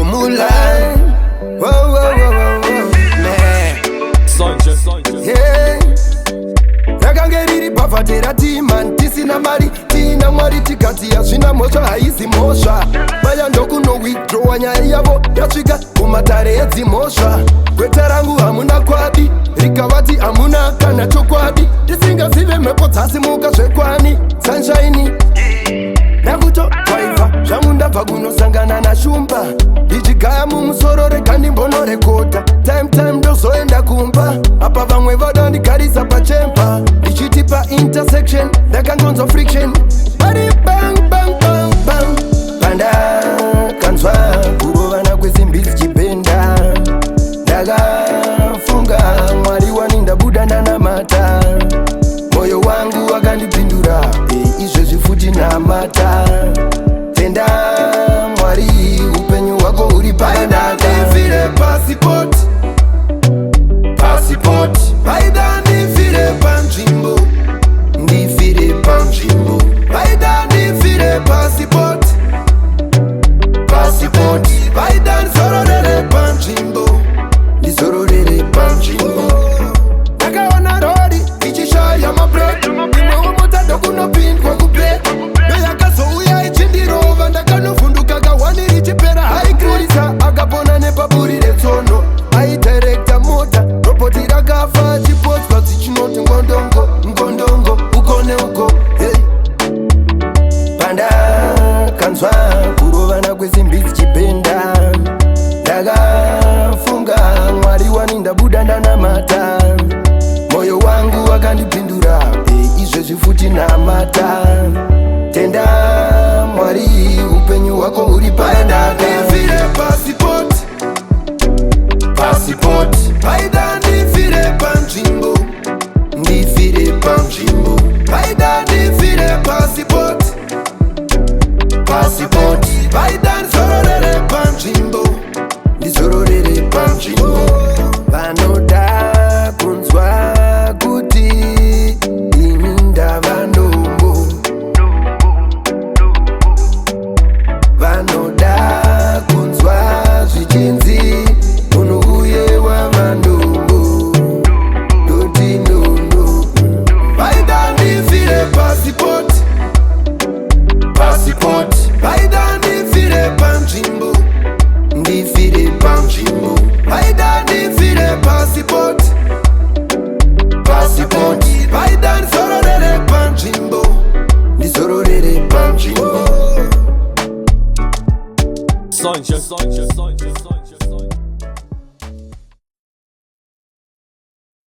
mulai. Whoa, whoa, whoa, whoa, whoa. Yeah. Rakangeriri pafatera timan tisina mari tina mwari tikati hazvina mhosva haizi mhosva vaya ndokuno withdrawa nyaya yavo yasvika kumatare edzimhosva kweta rangu hamuna kwadi rikavati hamuna kana chokwadi tisingazive mhepo dzasimuka zvekwani sanshaini nakutodhraivha zvangu ndabva kunosangana nashumba ndichigaya mumusoro rega ndimbonorekota time ndozoenda kumba apa vamwe voda ndigarisa pachemba ndichiti paintersection ndakangonzo friction ari bang bang bang bang pandakanzwa kurovana kwesimbi dzichipenda ndakafunga mwari wani ndabuda ndanamata moyo wangu wakandipindura izvezvi futi namata tenda mwari upenyu hwako huri paindandifire PaSport paida ndifire panzvimbo ndifire panzvimbo paida ndifire PaSport paida ndizororere panzvimbo ndizororere panzvimbo ndakaona rori ichishaya mabrek imwewo mota ndokunopindwa kubek ndoyakazouya ichindirova ndakanovhunduka kahwani richipera haikurisa akapona nepaburi retsono aidirekta mota robhoti rakafa chipotswa dzichinoti ngondongo ngondongo ukone uko hey. Pandakanzwa kurovana kwesimbi dzichipenda ndakafunga mwari wani ndabuda ndanamata moyo wangu wakandipindura izvezvi futi namata tenda mwari upenyu hwako huri paindandifire PaSport paida ndifire panzvimbo ndifire panzvimbo paida ndifire PaSport paida ndizororere panzvimbo ndizororere panzvimbo vanoda kunzwa kuti ini ndava ndombo vanoda kunzwa zvichinzi munhu uye wava ndombo doti ndondo paida ndifire PaSport paida ndifire panzvimbo ndifire panzvimbo paida ndifire PaSport paida ndizororere panzvimbo ndizororere panzvimbo Sonja.